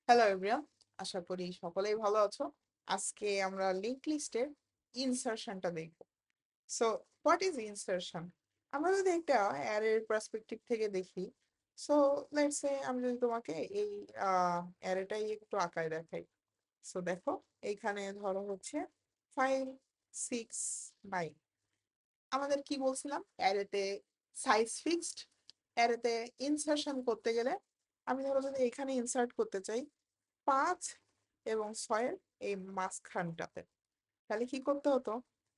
Hello everyone, আশা করি সকলেই ভালো আছো। আজকে আমরা লিংক লিস্টের ইনসারশনটা দেখব। So what is insertion? আমরা যদি একটা অ্যারের পার্সপেক্টিভ থেকে দেখি, সো লেটস সে আমি যদি তোমাকে এই অ্যারেটাই একটু আঁকায় দেখাই। সো দেখো, এইখানে ধরো হচ্ছে 5, 6, 9। আমাদের কি বলছিলাম, অ্যারেতে সাইজ ফিক্সড। অ্যারেতে ইনসারশন করতে গেলে আমি ধরো যদি এখানে ইনসার্ট করতে চাই 5 এবং 6-এর এই মাঝখানটাতে, তাহলে কি করতে হতো?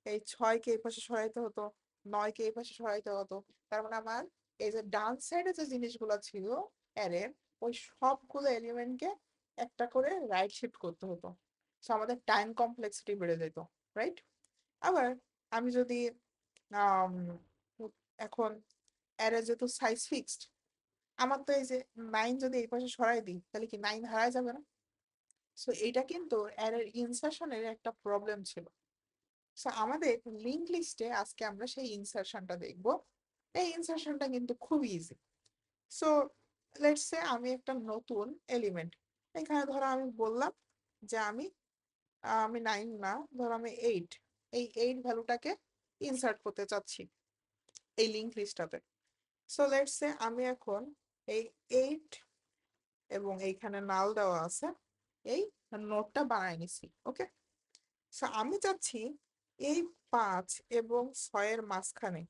এই 6কে এই পাশে সরাইতে হতো, 9কে এই পাশে সরাইতে হতো। তার মানে আমার এই যে ডান সাইডে যে জিনিসগুলো ছিল অ্যারের, ওই সবগুলো এলিমেন্টকে একটা করে রাইট শিফট করতে হতো। সো আমাদের টাইম কমপ্লেক্সিটি বেড়ে যেত, রাইট? আবার আমি যদি আম, এখন অ্যারে যেহেতু সাইজ ফিক্সড, আমার তো এই যে 9 যদি এই পাশে সরাই দিই তাহলে কি 9 হারায় যাবে না? সো এটা কিন্তু অ্যারের ইনসারশনের একটা প্রবলেম ছিল। সো আমাদের লিংক লিস্টে আজকে আমরা সেই ইনসারশনটা দেখব। এই ইনসারশনটা কিন্তু খুব ইজি। সো লেটস সে আমি একটা নতুন এলিমেন্ট, এখানে ধরো আমি বললাম যে আমি আমি 9 না, ধরো আমি 8, এই 8 ভ্যালুটাকে ইনসার্ট করতে চাচ্ছি এই লিংক লিস্টটাতে। সো লেটস সে আমি এখন এই 8 এবং এইখানে নাল দেওয়া আছে, এই নোটটা বানাই নিছি। ওকে, সো আমি চাচ্ছি এই 5 এবং 6-এর মাঝখানে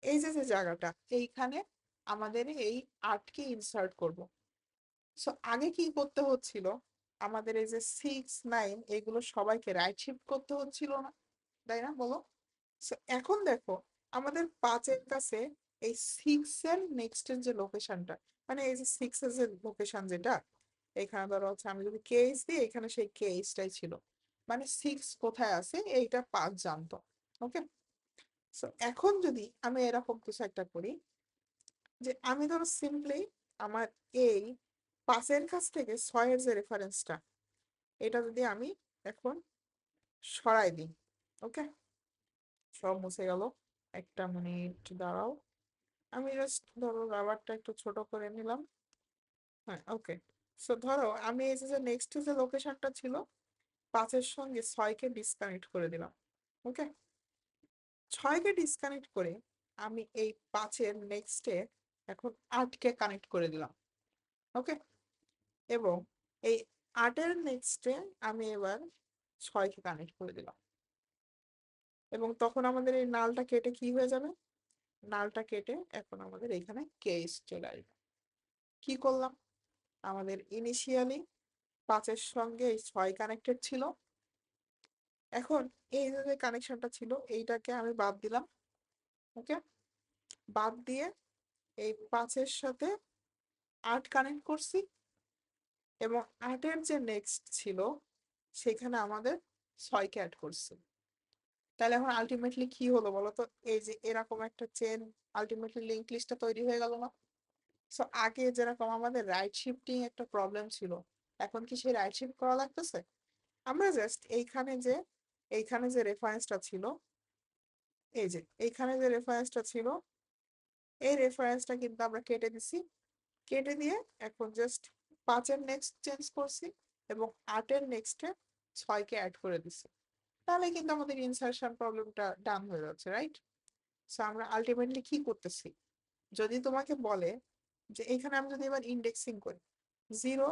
এই যে যে জায়গাটা, এইখানে আমাদের এই 8কে ইনসার্ট করব। সো আগে কি করতে হচ্ছিল, আমাদের এই যে 6, 9 এগুলো সবাইকে রাইট শিফট করতে হচ্ছিল না, তাই না বলো? সো এখন দেখো, আমাদের 5-এর কাছে এই 6-এর নেক্সটের যে লোকেশনটা, মানে এই যে 6-এর যে লোকেশন যেটা, এখানে ধরো হচ্ছে আমি যদি কেস দিই, এখানে সেই কেসটাই ছিল, মানে 6 কোথায় আছে এইটা 5 জানতো। ওকে, সো এখন যদি আমি এরকম কিছু একটা করি, যে আমি ধরো সিম্পলি আমার এই 5-এর কাছ থেকে 6-এর যে রেফারেন্সটা, এটা যদি আমি এখন সরাই দিই। ওকে, সব মুছে গেল। একটা মিনিট দাঁড়াও, আমি জাস্ট ধরো রাবারটা একটু ছোট করে নিলাম। হ্যাঁ, ওকে। সো ধরো আমি এই যে নেক্সট যে লোকেশনটা ছিল, 5-এর সঙ্গে 6কে ডিসকানেক্ট করে দিলাম। ওকে, 6কে ডিসকানেক্ট করে আমি এই 5-এর নেক্সটে এখন 8কে কানেক্ট করে দিলাম। ওকে, এবং এই 8-এর নেক্সটে আমি এবার 6কে কানেক্ট করে দিলাম, এবং তখন আমাদের এই নালটা কেটে কি হয়ে যাবে? নালটা কেটে এখন আমাদের এখানে কেস চলে আসবে। কি করলাম? আমাদের ইনিশিয়ালি 5-এর সঙ্গে এই 6 কানেক্টেড ছিল, এখন এই যে কানেকশনটা ছিল এইটাকে আমি বাদ দিলাম। ওকে, বাদ দিয়ে এই 5-এর সাথে 8 কানেক্ট করছি, এবং 8-এর যে নেক্সট ছিল সেখানে আমাদের 6কে অ্যাড করছি। তাহলে এখন আলটিমেটলি কি হলো বলো তো? এই যে এরকম একটা চেন, আলটিমেটলি লিংক লিস্টটা তৈরি হয়ে গেল না? সো আগে যেরকম আমাদের রাইট শিফটিং একটা প্রবলেম ছিল, এখন কি সেই রাইট শিফট করা লাগতেছে? আমরা জাস্ট এইখানে যে রেফারেন্সটা ছিল, এই যে এইখানে যে রেফারেন্সটা ছিল, এই রেফারেন্সটা কিন্তু আমরা কেটে দিছি। কেটে দিয়ে এখন জাস্ট 5-এর নেক্সট চেঞ্জ করছি, এবং 8-এর নেক্সটে 6কে অ্যাড করে দিছি। তাহলে কিন্তু আমাদের ইনসারশন প্রবলেমটা ডান হয়ে যাচ্ছে, রাইট? সো আমরা আলটিমেটলি কি করতেছি, যদি তোমাকে বলে যে এখানে আমি যদি এবার ইন্ডেক্সিং করি 0,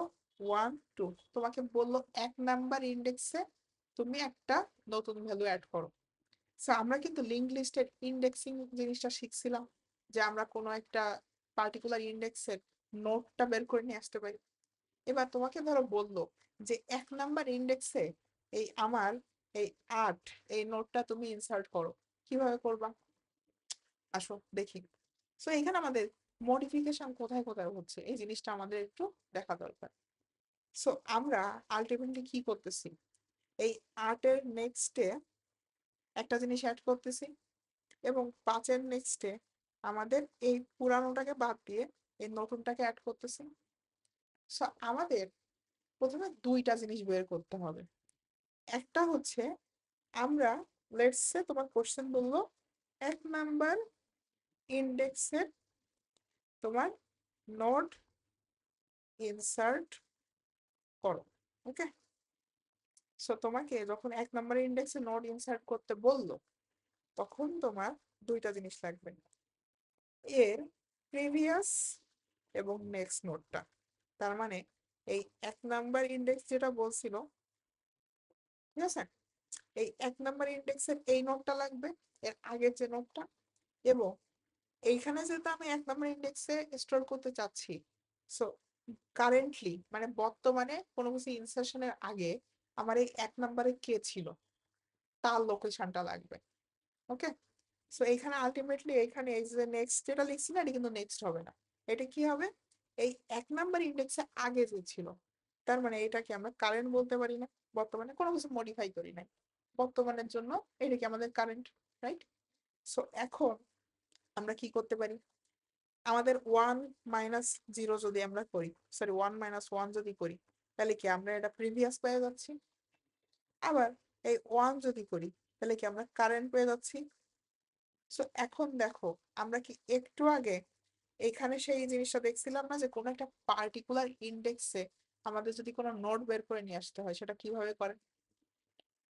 1, 2, তোমাকে বললো 1 নাম্বার ইন্ডেক্সে তুমি একটা নতুন ভ্যালু অ্যাড করো। সো আমরা কিন্তু লিঙ্ক লিস্টের ইন্ডেক্সিং জিনিসটা শিখছিলাম, যে আমরা কোনো একটা পার্টিকুলার ইন্ডেক্সের নোটটা বের করে নিয়ে আসতে পারি। এবার তোমাকে ধরো বললো যে 1 নাম্বার ইন্ডেক্সে এই আমার এই 8 এই নোটটা তুমি ইনসার্ট করো, কিভাবে করবা? আসো দেখি। সো এখানে আমাদের মডিফিকেশন কোথায় কোথায় হচ্ছে এই জিনিসটা আমাদের একটু দেখা দরকার। সো আমরা আলটিমেটলি কি করতেছি, এই 8-এর নেক্সটে একটা জিনিস অ্যাড করতেছি, এবং 5-এর নেক্সটে আমাদের এই পুরানোটাকে বাদ দিয়ে এই নতুনটাকে অ্যাড করতেছি। সো আমাদের প্রথমে দুইটা জিনিস বের করতে হবে। একটা হচ্ছে, আমরা লেটস সে তোমার কোশ্চেন বললো 1 নাম্বার ইন্ডেক্সের তোমার নোড ইনসার্ট করো। ওকে, সো তোমাকে যখন 1 নম্বর ইন্ডেক্সে নোড ইনসার্ট করতে বললো, তখন তোমার দুইটা জিনিস লাগবে, এর প্রিভিয়াস এবং নেক্সট নোডটা। তার মানে এই 1 নম্বর ইন্ডেক্স যেটা বলছিল, ঠিক আছে, এই 1 নম্বর ইন্ডেক্সের এই নোডটা লাগবে, এর আগের যে নোডটা, এবং এইখানে যেহেতু আমি 1 নম্বর ইন্ডেক্সে স্টোর করতে চাচ্ছি, সো কারেন্টলি মানে বর্তমানে কোনো কিছু ইনসার্শনের আগে আমার এই 1 নম্বরে কে ছিল তার লোকেশনটা লাগবে। ওকে, সো এইখানে আলটিমেটলি এইখানে এই যে নেক্সট যেটা লিখছি না, এটা কিন্তু নেক্সট হবে না, এটা কি হবে, এই 1 নম্বর ইন্ডেক্সে আগে যে ছিল, তার মানে এটাকে আমরা কারেন্ট বলতে পারি না, বর্তমানে কোনো কিছু মডিফাই করি নাই, বর্তমানের জন্য এটা কি আমাদের কারেন্ট, রাইট? সো এখন আমরা কি করতে পারি, আমাদের 1 - 0 যদি আমরা করি, সরি 1 - 1 যদি করি, তাহলে কি আমরা এটা প্রিভিয়াস পেয়ে যাচ্ছি। আবার এই 1 যদি করি, তাহলে কি আমরা কারেন্ট পেয়ে যাচ্ছি। সো এখন দেখো, আমরা কি একটু আগে এখানে সেই জিনিসটা দেখছিলাম না, যে কোনো একটা পার্টিকুলার ইন্ডেক্সে আমাদের যদি কোনো নোড বের করে নিয়ে আসতে হয়, সেটা কিভাবে করে।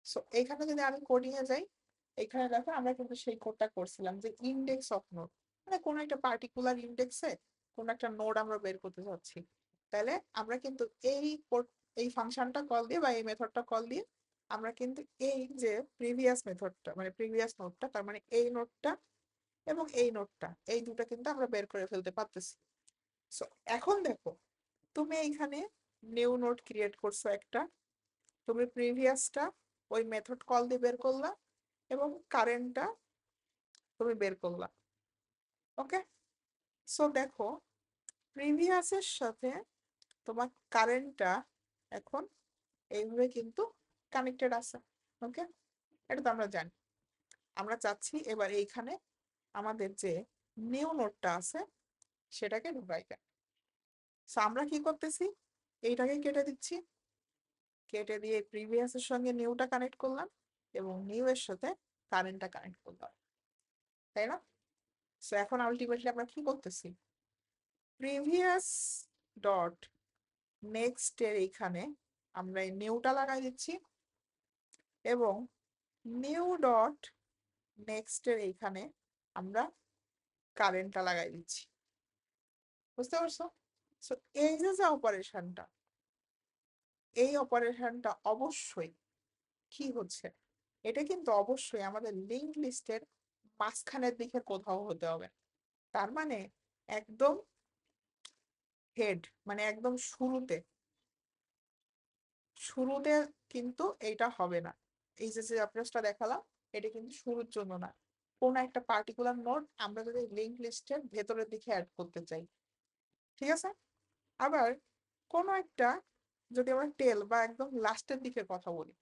সো এখানে যদি আমি কোডিং এ যাই, এখানে দেখো আমরা কিন্তু সেই কোডটা করছিলাম, যে ইন্ডেক্স অফ নোড, মানে কোনো একটা পার্টিকুলার ইন্ডেক্সে কোনো একটা নোড আমরা বের করতে চাচ্ছি, তাহলে আমরা কিন্তু এই কোড, এই ফাংশনটা কল দিয়ে বা এই মেথডটা কল দিয়ে আমরা কিন্তু এই যে প্রিভিয়াস মেথডটা মানে প্রিভিয়াস নোডটা, তার মানে এই নোডটা এবং এই নোডটা, এই দুটো কিন্তু আমরা বের করে ফেলতে পারতেছি। সো এখন দেখো, তুমি এইখানে নিউ নোড ক্রিয়েট করছো একটা, তুমি প্রিভিয়াসটা ওই মেথড কল দিয়ে বের করলা, এবং কারেন্টটা তুমি বের করলা। ওকে, সো দেখো, প্রিভিয়াসের সাথে তোমার কারেন্টটা এখন এইভাবে কিন্তু কানেক্টেড আছে। ওকে, এটা তো আমরা জানি। আমরা চাচ্ছি এবার এইখানে আমাদের যে নিউ নোডটা আছে সেটাকে ঢুকাইতে। সো আমরা কি করতেছি, এইটাকে কেটে দিচ্ছি, কেটে দিয়ে প্রিভিয়াসের সঙ্গে নিউটা কানেক্ট করলাম এবং নিউ এর সাথে কারেন্টটা কানেক্ট করলাম, তাই না? সো এখন আলটিমেটলি আমরা কি করতেছি, প্রিভিয়াস ডট নেক্সট এর এইখানে আমরা এই নিউটা লাগাই দিচ্ছি, এবং নিউ ডট নেক্সট এর এইখানে আমরা কারেন্টটা লাগাই দিচ্ছি। বুঝতে পারছো? সো এই যে যে অপারেশনটা, এই অপারেশনটা অবশ্যই কি হচ্ছে, এটা কিন্তু অবশ্যই আমাদের লিঙ্ক লিস্টের মাঝখানের দিকে কোথাও হতে হবে। তার মানে একদম হেড, মানে একদম শুরুতে, শুরুতে কিন্তু এইটা হবে না। এই যে যে অ্যাপ্রোচটা দেখালাম, এটা কিন্তু শুরুর জন্য না, কোন একটা পার্টিকুলার নোড আমরা যদি লিঙ্ক লিস্টের ভেতরের দিকে অ্যাড করতে চাই, ঠিক আছে। আবার কোন একটা, যদি আমরা টেল বা একদম লাস্টের দিকে কথা বলি,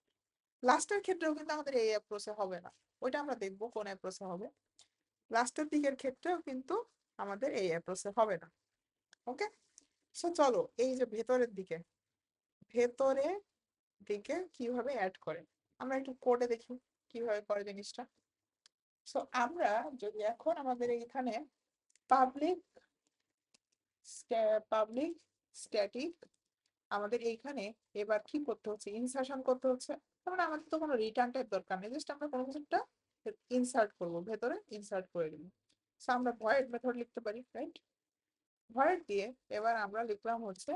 লাস্টের ক্ষেত্রেও কিন্তু আমাদের এই অ্যাপ্রোচে হবে না, ওইটা আমরা দেখবো কোন অ্যাপ্রোচে হবে। লাস্টের দিকের ক্ষেত্রেও কিন্তু আমাদের এই অ্যাপ্রোচে হবে না। ওকে, সো চলো এই যে ভেতরের দিকে, ভেতরে দিকে কিভাবে অ্যাড করে আমরা একটু কোডে দেখি কিভাবে করে জিনিসটা। সো আমরা যদি এখন আমাদের এখানে পাবলিক পাবলিক স্ট্যাটিক, আমাদের এইখানে এবার কি করতে হচ্ছে, ইনসার্শন করতে হচ্ছে। তার মানে আমাদের তো কোনো রিটার্ন টাইপ দরকার নেই, জাস্ট আমরা কোনো কিছুটা ইনসার্ট করব, ভেতরে ইনসার্ট করে দিব। সো আমরা ভয়েড মেথড লিখতে পারি, রাইট? ভয়েড দিয়ে এবার আমরা লিখলাম হচ্ছে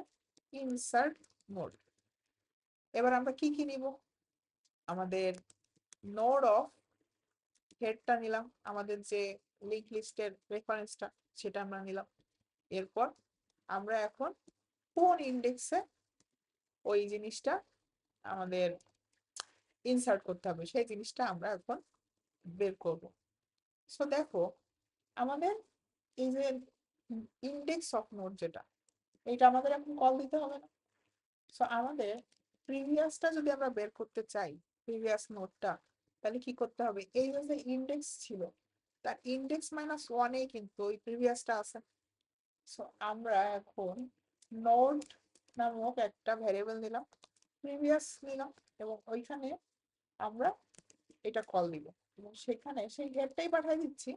ইনসার্ট মোড। এবার আমরা কি কি নিব, আমাদের নোড অফ হেডটা নিলাম, আমাদের যে লিঙ্ক লিস্টের রেফারেন্সটা সেটা আমরা নিলাম। এরপর আমরা এখন কোন ইন্ডেক্সে ওই জিনিসটা আমাদের ইনসার্ট করতে হবে সেই জিনিসটা আমরা এখন বের করব। সো দেখো, আমাদের এই যে ইন্ডেক্স অফ নোড যেটা, এটা আমাদের এখন কল দিতে হবে না। সো আমাদের প্রিভিয়াসটা যদি আমরা বের করতে চাই, প্রিভিয়াস নোডটা, তাহলে কি করতে হবে, এই যে ইন্ডেক্স ছিল তার ইন্ডেক্স -1 কিন্তু ওই প্রিভিয়াসটা আছে। সো আমরা এখন নোড নামক একটা ভ্যারিয়েবল নিলাম, প্রিভিয়াস নিলাম, এবং ওইখানে আমরা এটা কল দিব, এবং সেখানে সেই হেডটাই পাঠিয়ে দিচ্ছি,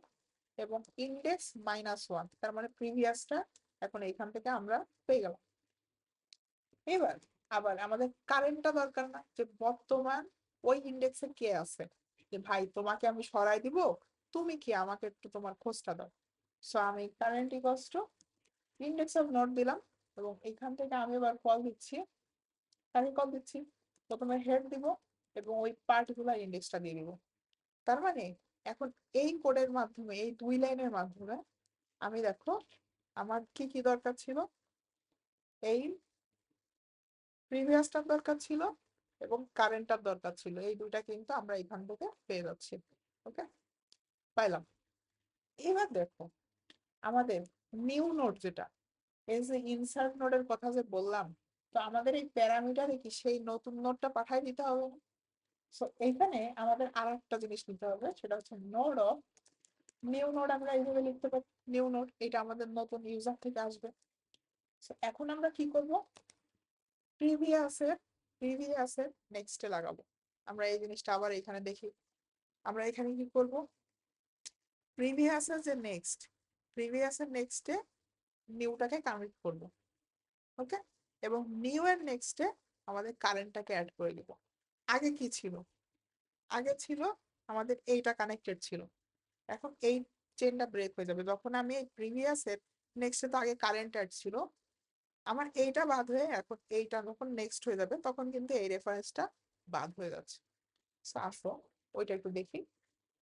এবং ইন্ডেক্স -1, তার মানে প্রিভিয়াসটা এখন এইখান থেকে আমরা পেয়ে গেলাম। এবার আবার আমাদের কারেন্টটা দরকার না, যে বর্তমান ওই ইন্ডেক্সে কে আছে, যে ভাই তোমাকে আমি সরাই দিব, তুমি কি, আমাকে একটু তোমার খোঁজটা দাও। সো আমি current equals to index of node দিলাম, এবং এখান থেকে আমি এবার কল দিচ্ছি, কাকে কল দিচ্ছি, প্রথমে হেড দিব এবং ওই পার্টিকুলার ইন্ডেক্সটা দিয়ে দিব। তার মানে এখন এই কোডের মাধ্যমে, এই 2 লাইনের মাধ্যমে আমি দেখো আমার কি কি দরকার ছিল, এই প্রিভিয়াসটার দরকার ছিল এবং কারেন্টটার দরকার ছিল, এই দুইটা কিন্তু আমরা এখান থেকে পেয়ে যাচ্ছি। ওকে, পাইলাম। এবার দেখো আমাদের নিউ নোড যেটা, এই যে ইনসার্ট নোডের কথা যে বললাম, তো আমাদের এই প্যারামিটারে কি সেই নতুন নোডটা পাঠিয়ে দিতে হবে না? সো এইখানে আমাদের আর একটা জিনিস নিতে হবে, সেটা হচ্ছে নোড অফ নিউ নোড। আমরা এইভাবে লিখতে পারি, নিউ নোড, এটা আমাদের নতুন ইউজার থেকে আসবে। সো এখন আমরা কি করব, প্রিভিয়াসের প্রিভিয়াসের নেক্সটে লাগাবো। আমরা এই জিনিসটা আবার এখানে দেখি, আমরা এখানে কি করব, প্রিভিয়াসের যে নেক্সট, প্রিভিয়াসের নেক্সটে নিউটাকে কানেক্ট করব। ওকে, এবং নিউ এর নেক্সটে আমাদের কারেন্টটাকে অ্যাড করে দিব। আগে কি ছিল, আগে ছিল আমাদের এইটা কানেক্টেড ছিল, এখন এই চেনটা ব্রেক হয়ে যাবে যখন আমি এই প্রিভিয়াসের নেক্সটে, তো আগে কারেন্ট অ্যাড ছিল, আমার এইটা বাদ হয়ে এখন এইটা যখন নেক্সট হয়ে যাবে, তখন কিন্তু এই রেফারেন্সটা বাদ হয়ে যাচ্ছে। আসো ওইটা একটু দেখি,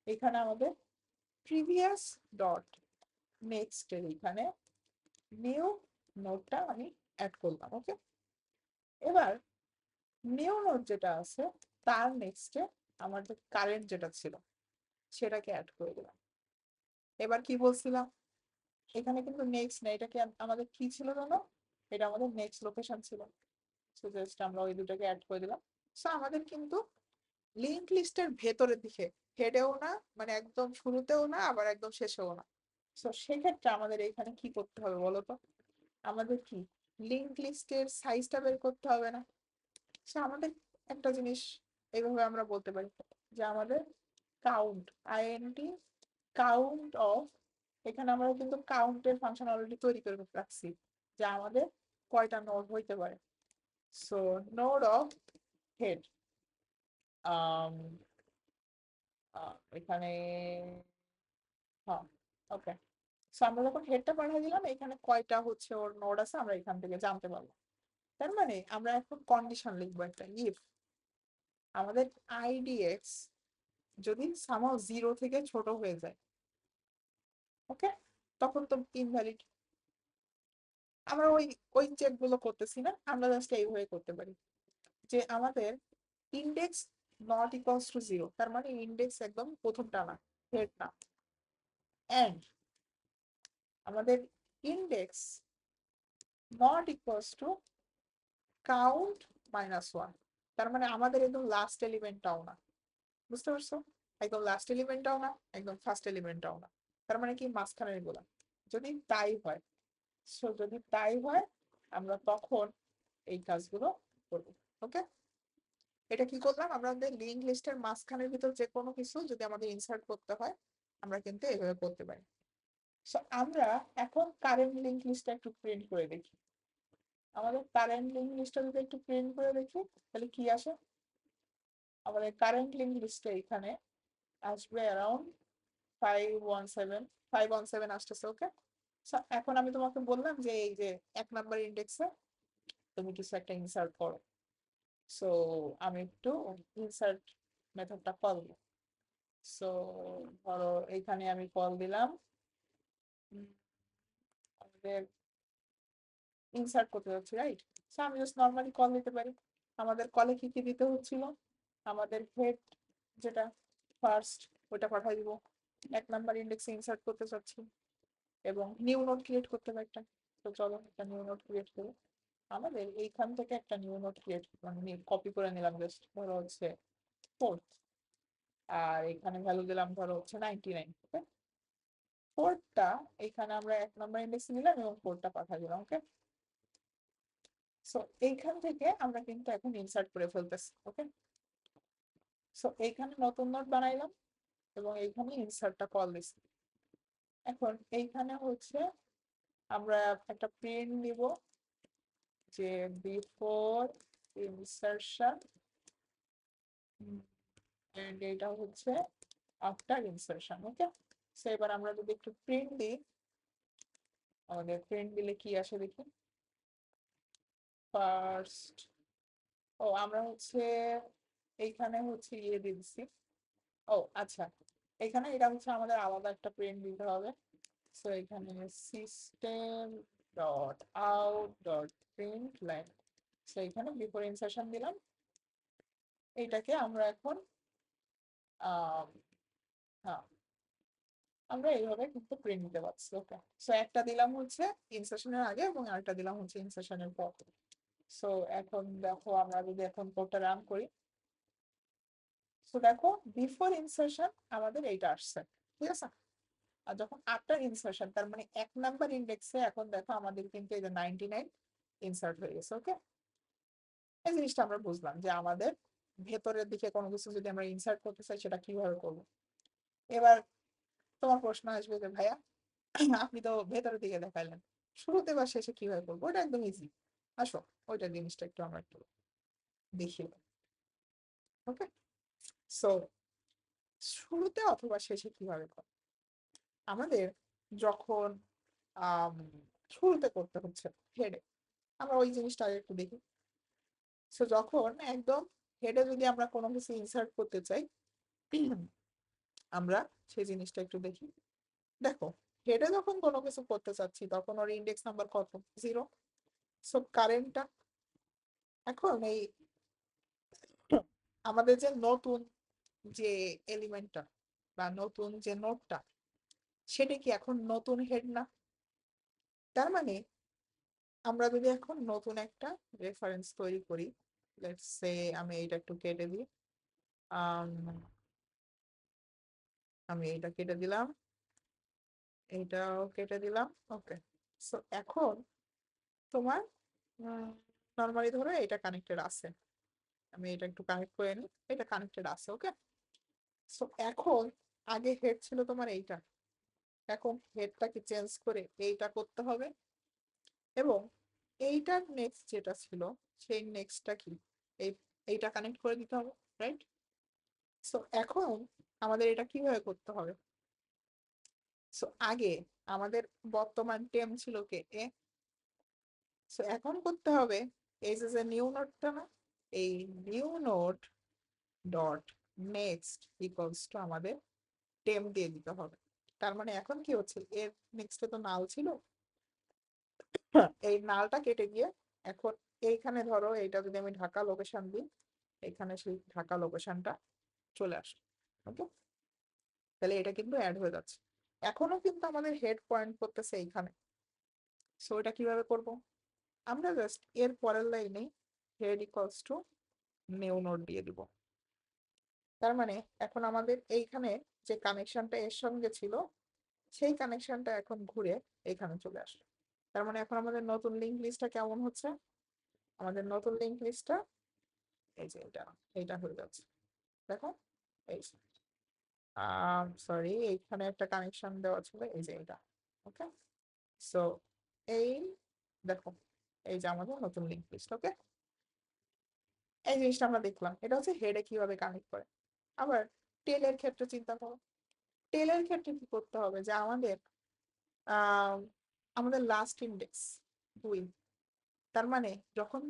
এখানে আমাদের প্রিভিয়াস ডট নেক্সট এর এখানে নিউ নোডটা আমি অ্যাড করলাম। ওকে, এবার নিউ নোড যেটা আছে তার নেক্সটে আমার যে কারেন্ট যেটা ছিল সেটাকে অ্যাড করে দিলাম। এবার কি বলছিলাম, এখানে কিন্তু নেক্সট না, এটাকে আমাদের কি ছিল জানো, এটা আমাদের নেক্সট লোকেশন ছিল। সো জাস্ট আমরা ওই দুটাকে অ্যাড করে দিলাম। সো আমাদের কিন্তু লিংক লিস্টের ভেতরের দিকে, হেডেও না, মানে একদম শুরুতেও না, আবার একদম শেষেও না। সো সেক্ষেত্রে আমাদের এখানে কি করতে হবে বলো তো, আমাদের কি লিংক লিস্টের সাইজটা বের করতে হবে না? সো আমাদের একটা জিনিস এইভাবে আমরা বলতে পারি, যে আমাদের কাউন্ট, আইএনটি কাউন্ট অফ, এখানে আমরা কিন্তু কাউন্টের ফাংশন অলরেডি তৈরি করে রাখছি, যে আমাদের কয়টা নোড হইতে পারে। সো নোড অফ হেড, এখানে, হ্যাঁ, ওকে। সো আমরা যখন হেডটা পাঠিয়ে দিলাম, এখানে কয়টা হচ্ছে ওর নোড আছে আমরা এখান থেকে জানতে পারলাম। তার মানে আমরা এখন কন্ডিশন লিখবো একটা, ইফ আমাদের আইডিএক্স যদি সামহাও 0 থেকে ছোট হয়ে যায়, ওকে, তখন তো ইনভ্যালিড। আমরা ওই ওই চেক গুলো করতেছি না, আমরা জাস্ট এইভাবে করতে পারি, যে আমাদের ইন্ডেক্স নট ইকুয়ালস টু 0, তার মানে ইন্ডেক্স একদম প্রথমটা না, হেড না, এন্ড আমাদের index not equals to count -1, তার মানে আমাদের একদম লাস্ট এলিমেন্টটাও না। বুঝতে পারছো, একদম লাস্ট এলিমেন্টটাও না, একদম ফার্স্ট এলিমেন্টটাও না, তার মানে কি মাঝখানের গুলা। যদি তাই হয়, সো যদি তাই হয় আমরা তখন এই কাজগুলো করবো। ওকে, এটা কি করলাম, আমরা আমাদের লিঙ্ক লিস্টের মাঝখানের ভিতর যে কোনো কিছু যদি আমাদের ইনসার্ট করতে হয়, আমরা কিন্তু এইভাবে করতে পারি। সো আমরা এখন কারেন্ট লিঙ্ক লিস্টটা একটু প্রিন্ট করে দেখি, আমাদের কারেন্ট লিঙ্ক লিস্টটা যদি একটু প্রিন্ট করে দেখি, তাহলে কি আসে, আমাদের কারেন্ট লিঙ্ক লিস্টে এখানে আসবে অ্যারাউন্ড 517 আসতেছে। ওকে, এখন আমি তোমাকে বললাম যে এই যে 1 নাম্বার ইন্ডেক্সে তুমি কিছু একটা ইনসার্ট করো। সো আমি একটু ইনসার্ট মেথডটা কল দিই। সো ধরো এইখানে আমি কল দিলাম, আমাদের ইনসার্ট করতে যাচ্ছি, রাইট? সো আমি জাস্ট নর্মালি কল দিতে পারি। আমাদের কলে কি কি দিতে হচ্ছিল, আমাদের হেড যেটা ফার্স্ট, ওটা পাঠাই দিব, 1 নাম্বার ইন্ডেক্সে ইনসার্ট করতে চাচ্ছি, এবং নিউ নোড ক্রিয়েট করতে হবে একটা। তো চলো একটা নিউ নোড ক্রিয়েট করি, আমাদের এইখান থেকে একটা নিউ নোড ক্রিয়েট, মানে কপি করে নিলাম, জাস্ট ধরো হচ্ছে 4, আর এখানে ভ্যালু দিলাম ধরো হচ্ছে 99। ওকে, 4টা এখানে আমরা 1 নাম্বার ইন্ডেক্সে নিলাম এবং 4টা পাঠা দিলাম। ওকে, সো এইখান থেকে আমরা কিন্তু এখন ইনসার্ট করে ফেলতেছি। ওকে, সো এইখানে নতুন নোড বানাইলাম এবং এইখানে ইনসার্টটা কল দিছি। এখন এইখানে হচ্ছে আমরা একটা প্রিন্ট নিব, যে বিফোর ইনসারশন এন্ড এটা হচ্ছে আফটার ইনসারশন। ওকে, সো এবার আমরা যদি একটু প্রিন্ট দিই, আমাদের প্রিন্ট দিলে কি আসে দেখি। ফার্স্ট, ও আমরা হচ্ছে এইখানে হচ্ছে ইয়ে দিচ্ছি। ও আচ্ছা, এখানে এটা হচ্ছে আমাদের আলাদা একটা প্রিন্ট দিতে হবে। সো এখানে system dot out dot print line, so এখানে বিফোর ইনসারশন দিলাম। এইটাকে আমরা এখন হ্যাঁ, আমরা এইভাবে কিন্তু প্রিন্ট দিতে পারছি। ওকে, সো একটা দিলাম হচ্ছে ইনসারশনের আগে এবং আরেকটা দিলাম হচ্ছে ইনসারশনের পর। সো এখন দেখো আমরা যদি এখন কোডটা রান করি, সো দেখো বিফোর ইনসারশন আমাদের এইটা আসছে, ঠিক আছে। আর যখন আফটার ইনসারশন, তার মানে 1 নাম্বার ইন্ডেক্সে এখন দেখো আমাদের কিন্তু এই যে 99 ইনসার্ট হয়ে গেছে। ওকে, এই জিনিসটা আমরা বুঝলাম যে আমাদের ভেতরের দিকে কোনো কিছু যদি আমরা ইনসার্ট করতে চাই সেটা কিভাবে করবো। এবার তোমার প্রশ্ন আসবে যে ভাইয়া আপনি তো ভেতরের দিকে দেখাইলেন, শুরুতে বা শেষে কিভাবে করবো? ওটা একদম ইজি। আসো ওইটা জিনিসটা একটু আমরা একটু দেখি। ওকে, সো শুরুতে অথবা শেষে কিভাবে করবো, আমাদের যখন আম, শুরুতে করতে হচ্ছে হেডে, আমরা ওই জিনিসটা আগে একটু দেখি। সো যখন একদম হেডে যদি আমরা কোনো কিছু ইনসার্ট করতে চাই, আমরা সেই জিনিসটা একটু দেখি। দেখো হেডে যখন কোনো কিছু করতে চাচ্ছি তখন ওর ইন্ডেক্স নাম্বার কত? 0। সো কারেন্টটা এখন এই আমাদের যে নতুন যে এলিমেন্টটা বা নতুন যে নোডটা, সেটা কি এখন নতুন হেড না? তার মানে আমরা যদি এখন নতুন একটা রেফারেন্স তৈরি করি, লেটস সে আমি এইটা একটু কেটে দিই, আম, আমি এইটা কেটে দিলাম, এইটাও কেটে দিলাম। ওকে, সো এখন তোমার নর্মালি ধরো এটা কানেক্টেড আছে, আমি এটা একটু কানেক্ট করে নিই, এটা কানেক্টেড আছে। ওকে, সো এখন আগে হেড ছিল তোমার এইটা, এখন হেডটাকে চেঞ্জ করে এইটা করতে হবে এবং এইটার নেক্সট যেটা ছিল সেই নেক্সটটা কি, এই এইটা কানেক্ট করে দিতে হবে, রাইট? সো এখন আমাদের এটা কিভাবে করতে হবে? সো আগে আমাদের বর্তমান টেম ছিল কে এ, সো এখন করতে হবে এই যে নিউ নোডটা না, এই new node dot next equals to আমাদের টেম দিয়ে দিতে হবে। তার মানে এখন কি হচ্ছে, এর নেক্সটে তো নাল ছিল, এই নালটা কেটে গিয়ে এখন এইখানে ধরো এইটা যদি আমি ঢাকা লোকেশন দিই, এখানে সেই ঢাকা লোকেশনটা চলে আসে। ওকে, তাহলে এটা কিন্তু অ্যাড হয়ে যাচ্ছে। এখনো কিন্তু আমাদের হেড পয়েন্ট করতেছে এইখানে। সো এটা কিভাবে করব? আমরা জাস্ট এর পরের লাইনে head equals to new node দিয়ে দিব। তার মানে এখন আমাদের এইখানে যে কানেকশনটা এর সঙ্গে ছিল সেই কানেকশনটা এখন ঘুরে এখানে চলে আসলো। তার মানে এখন আমাদের নতুন লিঙ্ক লিস্টটা কেমন হচ্ছে? আমাদের নতুন লিঙ্ক লিস্টটা এই যে এটা হয়ে যাচ্ছে। দেখো এই সরি, এইখানে একটা কানেকশন দেওয়া ছিল, এই যে এটা। ওকে, সো এই দেখো এই যে আমাদের নতুন লিঙ্ক লিস্ট। ওকে, এই জিনিসটা আমরা দেখলাম, এটা হচ্ছে হেডে কিভাবে কানেক্ট করে। আবার টেলের ক্ষেত্রে চিন্তা করো, টেলের ক্ষেত্রে কি করতে হবে যে আমাদের আহ আমাদের লাস্ট ইন্ডেক্স 2, তার মানে যখন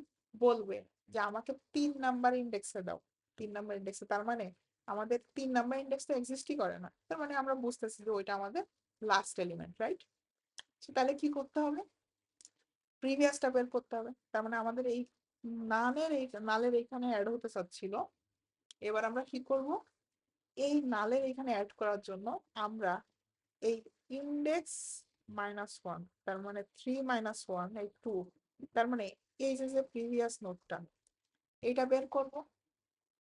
বলবে যে আমাকে 3 নাম্বার ইন্ডেক্সে দাও, 3 নাম্বার ইন্ডেক্সে, তার মানে আমাদের 3 নাম্বার ইন্ডেক্স তো এক্সিস্টই করে না, তার মানে আমরা বুঝতেছি যে ওইটা আমাদের লাস্ট এলিমেন্ট, রাইট? তাহলে কি করতে হবে? প্রিভিয়াসটা বের করতে হবে। তার মানে আমাদের এই নালের এইখানে অ্যাড হতে চাচ্ছিল, এবার আমরা কি করব, এই নালের এখানে অ্যাড করার জন্য আমরা এই ইন্ডেক্স -1, তার মানে 3 - 1 এই 2, তার মানে এই যে প্রিভিয়াস নোটটা এইটা বের করব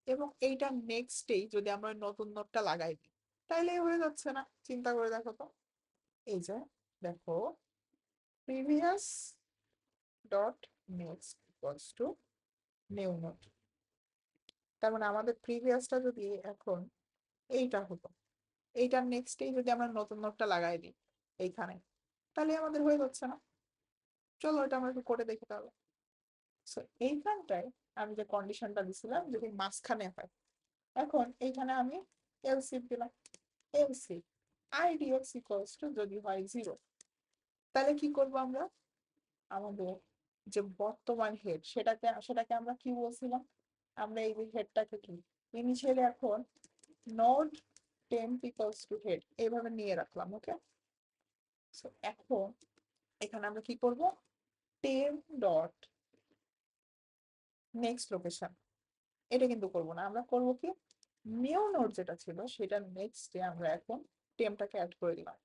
এবং এইটা নেক্সটেই যদি আমরা নতুন নোটটা লাগাই দিই তাহলে হয়ে যাচ্ছে না? চিন্তা করে দেখো তো, এই যে দেখো previous dot next equals to new note, তার মানে আমাদের প্রিভিয়াসটা যদি এখন এইটা হতো, এইটার নেক্সটেই যদি আমরা নতুন নোটটা লাগাই দিই এইখানে, তাহলে আমাদের হয়ে যাচ্ছে না? চলো এটা আমরা একটু করে দেখি তাহলে। সো এইখানটায় আমি যে কন্ডিশনটা দিছিলাম যদি মাঝখানে হয়, এখন এইখানে আমি এলসিফ দিলাম, এলসিফ আইডিএক্স ইকুয়ালস টু যদি হয় 0, তাহলে কি করব আমরা, আমাদের যে বর্তমান হেড সেটাকে আমরা কি বলছিলাম, আমরা এই যে হেডটাকে কি ইনিশিয়ালি এখন node temp equals to head এইভাবে নিয়ে রাখলাম। ওকে, সো এখন এখানে আমরা কি করব, টেম্প ডট নেক্সট লোকেশন, এটা কিন্তু করব না, আমরা করব কি নিউ নোড যেটা ছিল সেটা নেক্সটে আমরা এখন টেম্পটাকে অ্যাড করে দিলাম।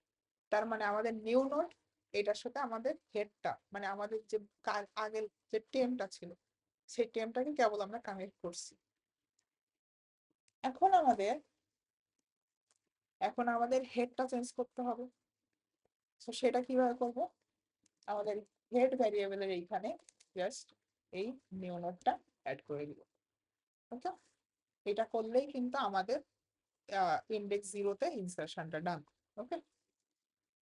তার মানে আমাদের নিউ নোড এটার সাথে আমাদের হেডটা মানে আমাদের যে আগের যে টেমটা ছিল সেই টেমটাকে কেবল আমরা কানেক্ট করছি। এখন আমাদের হেডটা চেঞ্জ করতে হবে। তো সেটা কিভাবে করব, আমাদের হেড ভ্যারিয়েবলের এইখানে জাস্ট এই নিউ নোডটা অ্যাড করে দিব। ওকে, এটা করলেই কিন্তু আমাদের ইন্ডেক্স 0-তে ইনসারশনটা ডান। ওকে,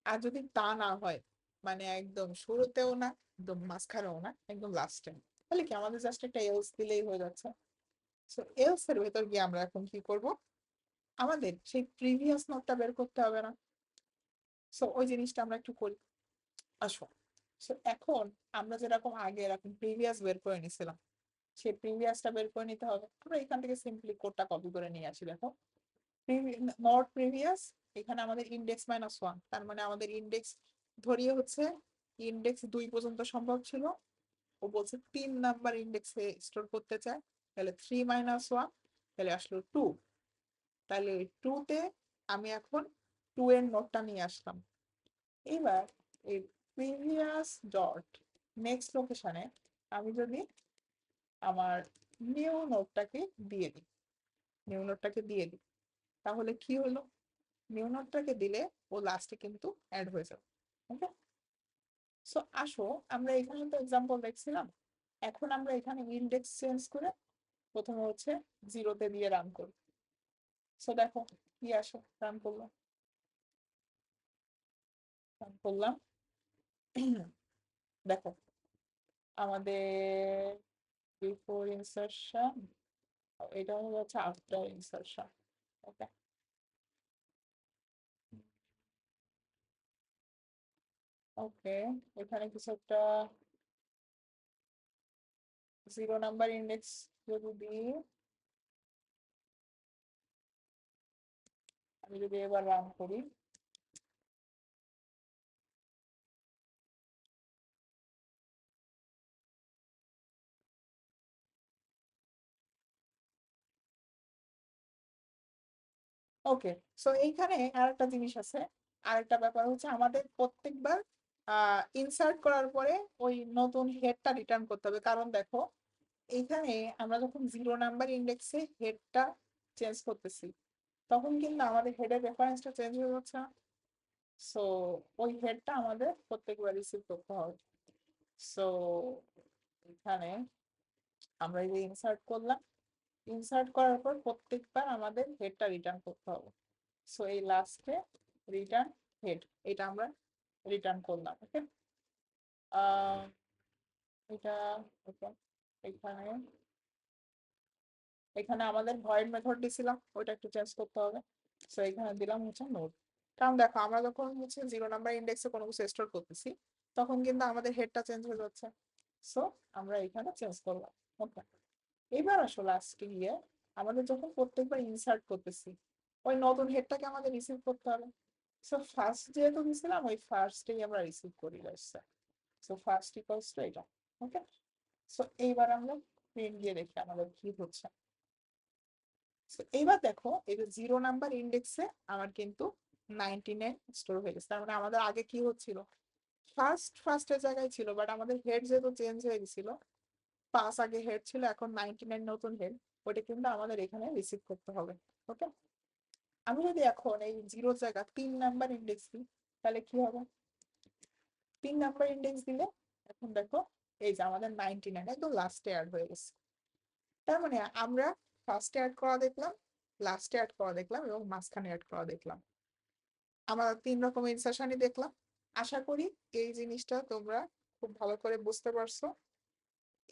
আর যদি তা না হয় মানে একদম শুরুতেও না একদম মাঝখানেও না একদম লাস্টে, তাহলে কি আমাদের জাস্ট একটা এলস দিলেই হয়ে যাচ্ছে। সো এলস এর ভেতর গিয়ে আমরা এখন কি করব, আমাদের সেই প্রিভিয়াস নোটটা বের করতে হবে না। সো ওই জিনিসটা আমরা একটু করি, আসো। সো এখন আমরা যেরকম আগে এরকম প্রিভিয়াস বের করে নিছিলাম সেই প্রিভিয়াসটা বের করে নিতে হবে। আমরা এখান থেকে সিম্পলি কোডটা কপি করে নিয়ে আসি। দেখো নট প্রিভিয়াস, এখানে আমাদের ইন্ডেক্স -1, তার মানে আমাদের ইন্ডেক্স ধরিয়ে হচ্ছে ইন্ডেক্স 2 পর্যন্ত সম্ভব ছিল, ও বলছে 3 নাম্বার ইন্ডেক্সে স্টোর করতে চায়, তাহলে 3 - 1, তাহলে আসলো 2। তাহলে 2-তে আমি এখন 2 এর নোটটা নিয়ে আসলাম। এবার এই প্রিভিয়াস ডট নেক্সট লোকেশনে আমি যদি আমার নিউ নোটটাকে দিয়ে দিই, নিউ নোটটাকে দিয়ে দিই, তাহলে কি হলো, নিউ নোটটাকে দিলে ও লাস্টে কিন্তু অ্যাড হয়ে যাবে। ওকে, সো আসো আমরা এখানে তো এক্সাম্পল দেখছিলাম, এখন আমরা এখানে ইন্ডেক্স চেঞ্জ করে প্রথমে হচ্ছে 0-তে দিয়ে রান করি। সো দেখো কি আসো, রান করলাম, রান করলাম। দেখো আমাদের বিফোর ইনসারশন, এটা হচ্ছে আফটার ইনসারশন। ওকে, ওকে, এখানে কিছু একটা 0 নাম্বার ইন্ডেক্স যদি দিই, আমি যদি এবার রান করি, ওকে। সো এইখানে আরেকটা জিনিস আছে, আরেকটা ব্যাপার হচ্ছে আমাদের প্রত্যেকবার ইনসার্ট করার পরে ওই নতুন হেডটা রিটার্ন করতে হবে, কারণ দেখো এইখানে আমরা যখন 0 নাম্বার ইন্ডেক্সে হেডটা চেঞ্জ করতেছি তখন কিন্তু আমাদের হেডের রেফারেন্সটা চেঞ্জ হয়ে যাচ্ছে। সো ওই হেডটা আমাদের প্রত্যেকবার রিসিভ করতে হবে। সো এখানে আমরা এই যে ইনসার্ট করলাম, ইনসার্ট করার পর প্রত্যেকবার আমাদের হেডটা রিটার্ন করতে হবে। সো এই লাস্টে রিটার্ন হেড, এটা আমরা রিটার্ন করলাম। ওকে, এটা ওকে, এখানে এখানে আমাদের ভয়েড মেথড দিছিলাম ওইটা একটু চেঞ্জ করতে হবে। সো এখানে দিলাম হচ্ছে নোড, কারণ দেখো আমরা যখন হচ্ছে 0 নাম্বার ইন্ডেক্সে কোনো কিছু স্টোর করতেছি তখন কিন্তু আমাদের হেডটা চেঞ্জ হয়ে যাচ্ছে। সো আমরা এখানে চেঞ্জ করলাম। ওকে, এবার আসলে আজকে গিয়ে আমাদের যখন প্রত্যেকবার ইনসার্ট করতেছি ওই নতুন হেডটাকে আমাদের রিসিভ করতে হবে। সো ফার্স্ট যেহেতু দিছিলাম ওই ফার্স্টেই আমরা রিসিভ করি আসছে। সো ফার্স্ট ইকুয়ালস টু এটা। ওকে, সো এইবার আমরা প্রিন্ট দিয়ে দেখি আমাদের কি হচ্ছে। সো এইবার দেখো এই যে 0 নাম্বার ইন্ডেক্সে আমার কিন্তু 99 স্টোর হয়ে গেছে, তার মানে আমাদের আগে কি হচ্ছিল, ফার্স্টের জায়গায় ছিল, বাট আমাদের হেড যেহেতু চেঞ্জ হয়ে গেছিল, 5 আগে হেড ছিল এখন 99 নতুন হেড, ওটা কিন্তু আমাদের এখানে রিসিভ করতে হবে। ওকে, আমি যদি এখন এই 0 জায়গা 3 নাম্বার ইন্ডেক্স দিই তাহলে কি হবে, 3 নাম্বার ইন্ডেক্স দিলে এখন দেখো এই যে আমাদের 99 একদম লাস্টে অ্যাড হয়ে গেছে। তার মানে আমরা ফার্স্টে অ্যাড করা দেখলাম, লাস্টে অ্যাড করা দেখলাম এবং মাঝখানে অ্যাড করা দেখলাম, আমরা 3 রকম ইনসারশনই দেখলাম। আশা করি এই জিনিসটা তোমরা খুব ভালো করে বুঝতে পারছো।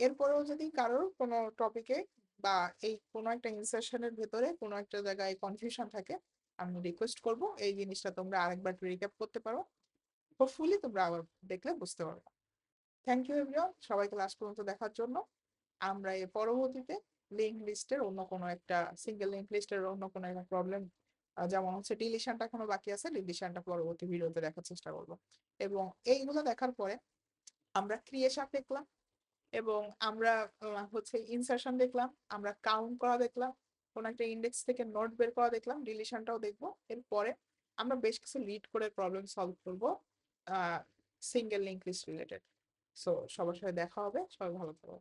এরপরেও যদি কারোর কোনো টপিকে বা এই কোনো একটা ইনসার্শনের ভেতরে কোনো একটা জায়গায় কনফিউশন থাকে, আমি রিকোয়েস্ট করব এই জিনিসটা তোমরা আরেকবার রিক্যাপ করতে পারো। হোপফুলি তোমরা আবার দেখলে বুঝতে পারবে। থ্যাংক ইউ এভরিওয়ান, সবাইকে লাস্ট পর্যন্ত দেখার জন্য। আমরা এর পরবর্তীতে লিঙ্ক লিস্টের অন্য কোনো একটা সিঙ্গেল লিঙ্ক লিস্টের অন্য কোনো একটা প্রবলেম, যেমন হচ্ছে ডিলিশনটা এখনো বাকি আছে, ডিলিশনটা পরবর্তী ভিডিওতে দেখার চেষ্টা করব। এবং এইগুলো দেখার পরে আমরা ক্রিয়েশন দেখলাম, এবং আমরা হচ্ছে ইনসার্শন দেখলাম, আমরা কাউন্ট করা দেখলাম, কোন একটা ইন্ডেক্স থেকে নোট বের করা দেখলাম, ডিলিশনটাও দেখবো। এরপরে আমরা বেশ কিছু লিড করে প্রবলেম সলভ করবো single link list related. So সবার সাথে দেখা হবে, সবাই ভালো থাকো।